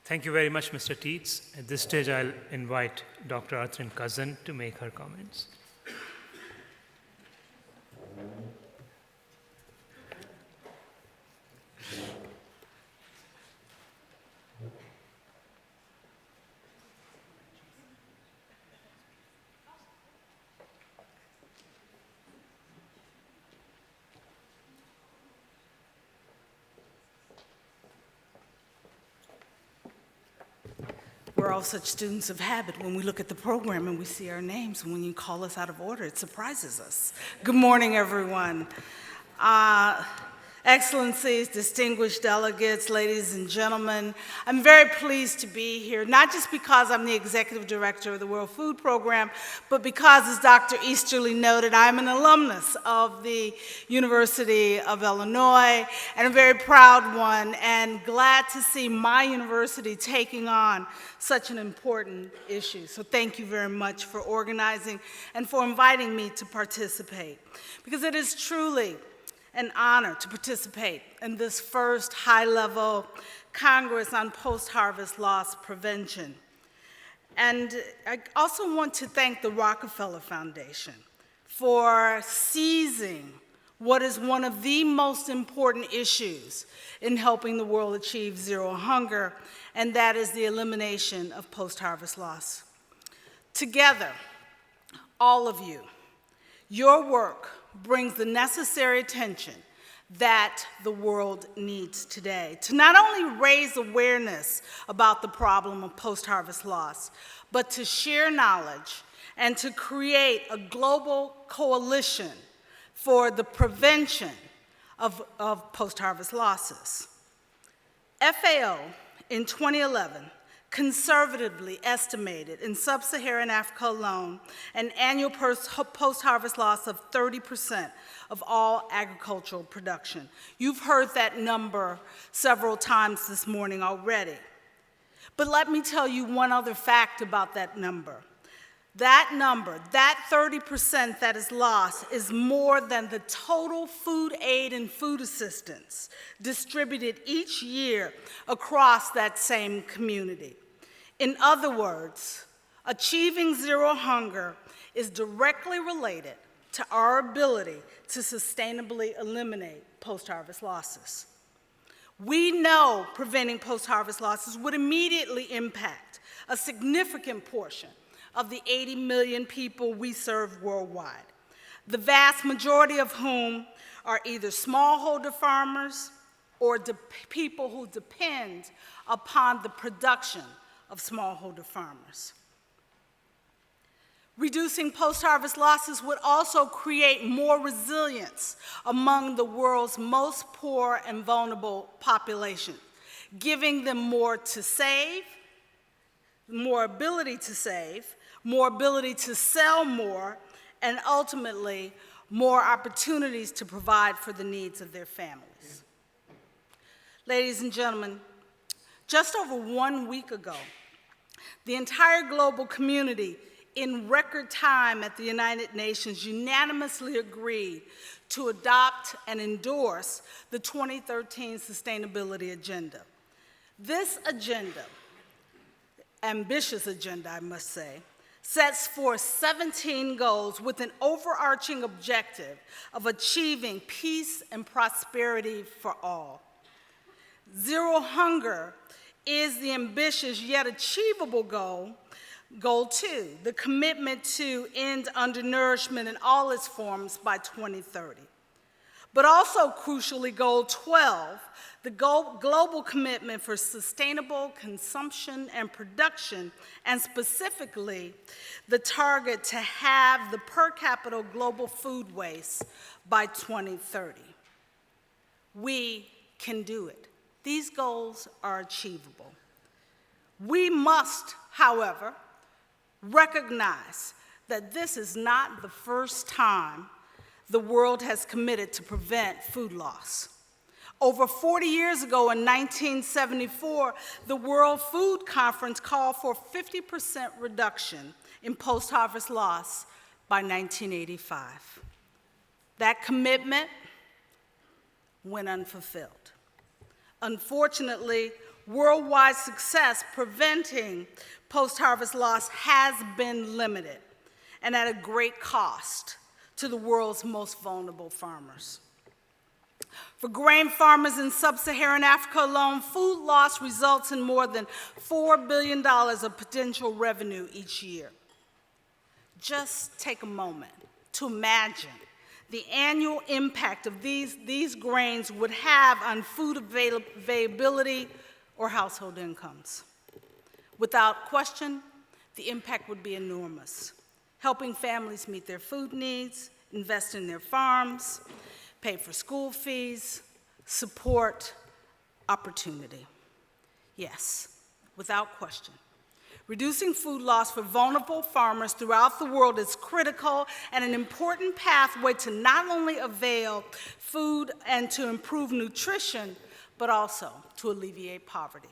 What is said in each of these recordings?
Thank you very much, Mr. Taets. At this stage, I'll invite Dr. Ertharin Cousin to make her comments. We're all such students of habit. When we look at the program and we see our names, and when you call us out of order, it surprises us. Good morning, everyone. Excellencies, distinguished delegates, ladies and gentlemen, I'm very pleased to be here, not just because I'm the executive director of the World Food Program, but because, as Dr. Easterly noted, I'm an alumnus of the University of Illinois, and a very proud one, and glad to see my university taking on such an important issue. So thank you very much for organizing and for inviting me to participate, because it is truly an honor to participate in this first high-level Congress on post-harvest loss prevention. And I also want to thank the Rockefeller Foundation for seizing what is one of the most important issues in helping the world achieve zero hunger, and that is the elimination of post-harvest loss. Together, all of you, your work brings the necessary attention that the world needs today to not only raise awareness about the problem of post-harvest loss, but to share knowledge and to create a global coalition for the prevention of post-harvest losses. FAO in 2011 conservatively estimated in sub-Saharan Africa alone an annual post-harvest loss of 30% of all agricultural production. You've heard that number several times this morning already. But let me tell you one other fact about that number. That number, that 30% that is lost, is more than the total food aid and food assistance distributed each year across that same community. In other words, achieving zero hunger is directly related to our ability to sustainably eliminate post-harvest losses. We know preventing post-harvest losses would immediately impact a significant portion of the 80 million people we serve worldwide, the vast majority of whom are either smallholder farmers or people who depend upon the production of smallholder farmers. Reducing post-harvest losses would also create more resilience among the world's most poor and vulnerable population, giving them more to save, more ability to save, more ability to sell more, and ultimately more opportunities to provide for the needs of their families. Ladies and gentlemen, just over 1 week ago, the entire global community in record time at the United Nations unanimously agreed to adopt and endorse the 2013 Sustainability Agenda. This agenda, ambitious agenda I must say, sets forth 17 goals with an overarching objective of achieving peace and prosperity for all. Zero hunger is the ambitious yet achievable goal. Goal 2, the commitment to end undernourishment in all its forms by 2030. But also crucially, Goal 12, the global commitment for sustainable consumption and production, and specifically the target to have the per capita global food waste by 2030. We can do it. These goals are achievable. We must, however, recognize that this is not the first time the world has committed to prevent food loss. Over 40 years ago, in 1974, the World Food Conference called for 50% reduction in post-harvest loss by 1985. That commitment went unfulfilled. Unfortunately, worldwide success preventing post-harvest loss has been limited and at a great cost to the world's most vulnerable farmers. For grain farmers in sub-Saharan Africa alone, food loss results in more than $4 billion of potential revenue each year. Just take a moment to imagine the annual impact of these grains would have on food availability or household incomes. Without question, the impact would be enormous, helping families meet their food needs, invest in their farms, pay for school fees, support opportunity. Yes, without question. Reducing food loss for vulnerable farmers throughout the world is critical and an important pathway to not only avail food and to improve nutrition, but also to alleviate poverty.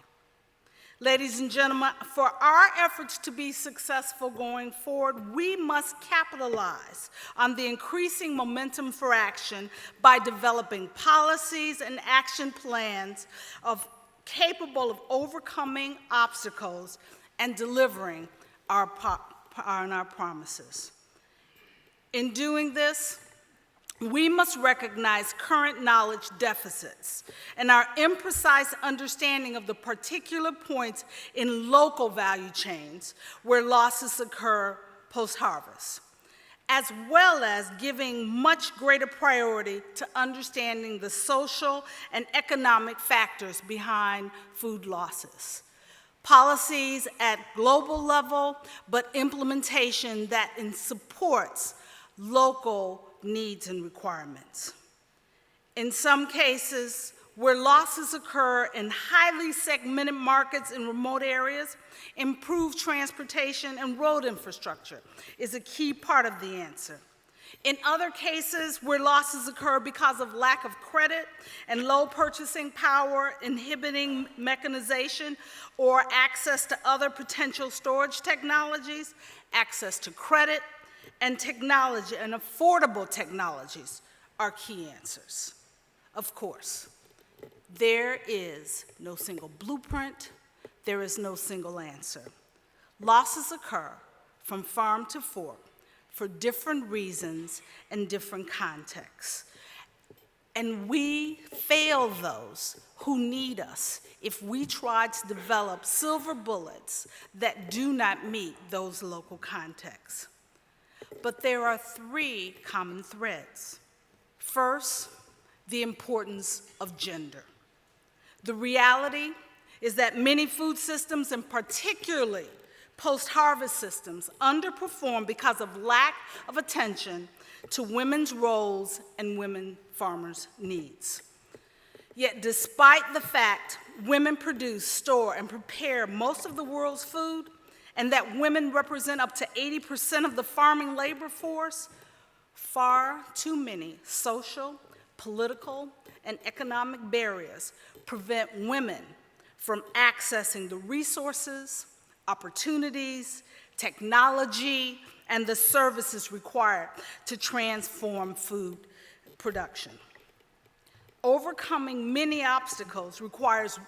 Ladies and gentlemen, for our efforts to be successful going forward, we must capitalize on the increasing momentum for action by developing policies and action plans capable of overcoming obstacles and delivering on our promises. In doing this, we must recognize current knowledge deficits and our imprecise understanding of the particular points in local value chains where losses occur post-harvest, as well as giving much greater priority to understanding the social and economic factors behind food losses. Policies at global level, but implementation that supports local needs and requirements. In some cases, where losses occur in highly segmented markets in remote areas, improved transportation and road infrastructure is a key part of the answer. In other cases, where losses occur because of lack of credit and low purchasing power, inhibiting mechanization, or access to other potential storage technologies, access to credit and technology and affordable technologies are key answers. Of course, there is no single blueprint, there is no single answer. Losses occur from farm to fork for different reasons and different contexts. And we fail those who need us if we try to develop silver bullets that do not meet those local contexts. But there are three common threads. First, the importance of gender. The reality is that many food systems, and particularly post-harvest systems, underperform because of lack of attention to women's roles and women farmers' needs. Yet despite the fact women produce, store, and prepare most of the world's food, and that women represent up to 80% of the farming labor force, far too many social, political, and economic barriers prevent women from accessing the resources, opportunities, technology, and the services required to transform food production. Overcoming many obstacles requires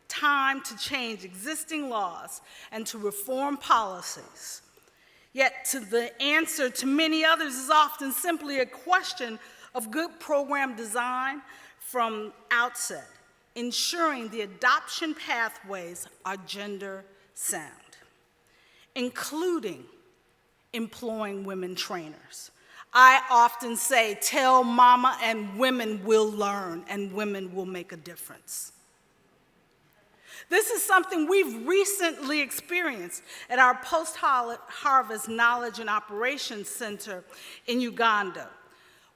time to change existing laws and to reform policies. Yet the answer to many others is often simply a question of good program design from outset, ensuring the adoption pathways are gender sound, including employing women trainers. I often say, tell mama and women will learn and women will make a difference. This is something we've recently experienced at our post-harvest knowledge and operations center in Uganda,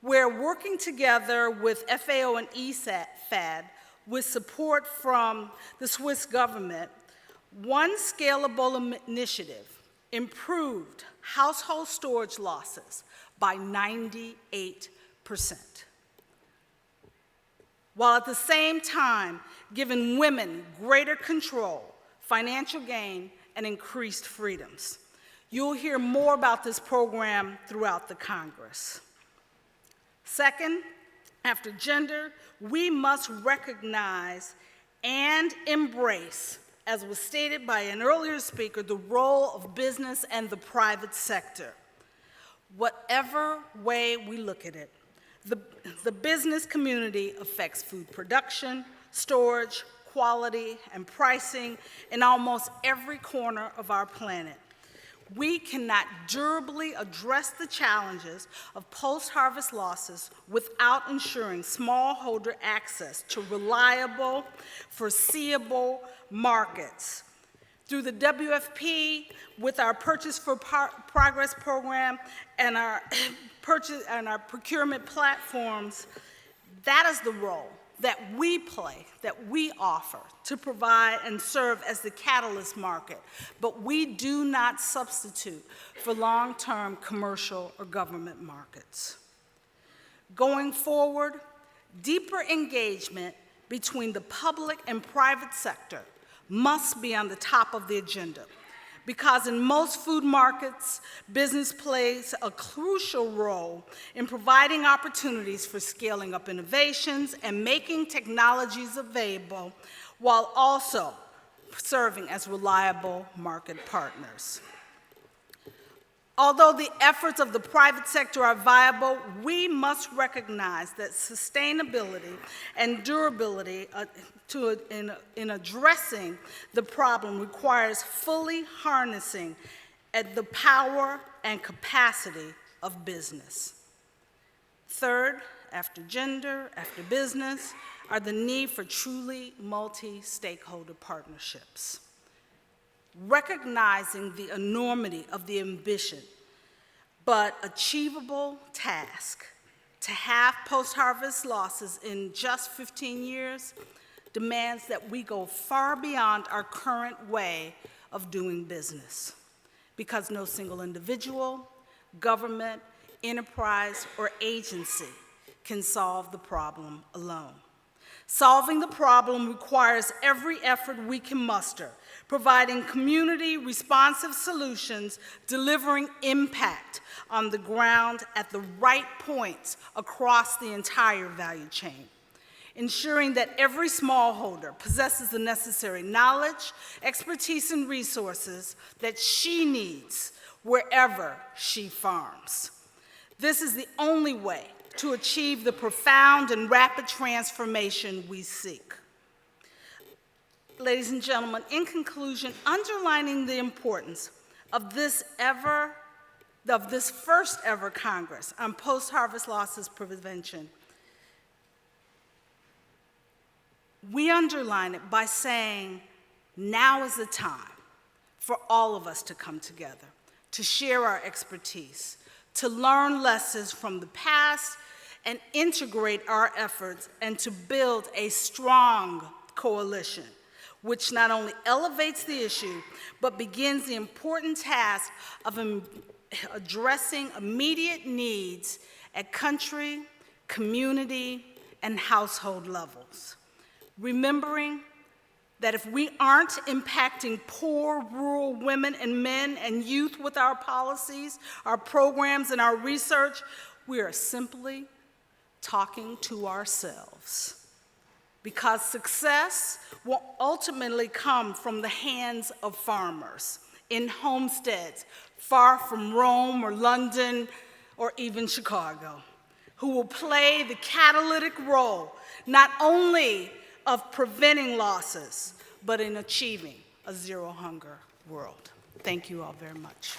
where working together with FAO and EFAD with support from the Swiss government, one scalable initiative improved household storage losses by 98%, while at the same time giving women greater control, financial gain, and increased freedoms. You'll hear more about this program throughout the Congress. Second, after gender, we must recognize and embrace, as was stated by an earlier speaker, the role of business and the private sector. Whatever way we look at it, the business community affects food production, storage, quality, and pricing in almost every corner of our planet. We cannot durably address the challenges of post-harvest losses without ensuring smallholder access to reliable, foreseeable markets. Through the WFP, with our Purchase for Progress program and our procurement platforms, that is the role that we play, that we offer to provide and serve as the catalyst market, but we do not substitute for long-term commercial or government markets. Going forward, deeper engagement between the public and private sector must be on the top of the agenda, because in most food markets, business plays a crucial role in providing opportunities for scaling up innovations and making technologies available, while also serving as reliable market partners. Although the efforts of the private sector are viable, we must recognize that sustainability and durability in addressing the problem requires fully harnessing the power and capacity of business. Third, after gender, after business, are the need for truly multi-stakeholder partnerships. Recognizing the enormity of the ambition, but achievable task to have post-harvest losses in just 15 years demands that we go far beyond our current way of doing business, because no single individual, government, enterprise, or agency can solve the problem alone. Solving the problem requires every effort we can muster, providing community-responsive solutions, delivering impact on the ground at the right points across the entire value chain, ensuring that every smallholder possesses the necessary knowledge, expertise, and resources that she needs wherever she farms. This is the only way to achieve the profound and rapid transformation we seek. Ladies and gentlemen, in conclusion, underlining the importance of this first ever Congress on post-harvest losses prevention, we underline it by saying, now is the time for all of us to come together, to share our expertise, to learn lessons from the past and integrate our efforts, and to build a strong coalition which not only elevates the issue, but begins the important task of addressing immediate needs at country, community, and household levels. Remembering that if we aren't impacting poor rural women and men and youth with our policies, our programs, and our research, we are simply talking to ourselves. Because success will ultimately come from the hands of farmers in homesteads far from Rome or London or even Chicago, who will play the catalytic role not only of preventing losses, but in achieving a zero hunger world. Thank you all very much.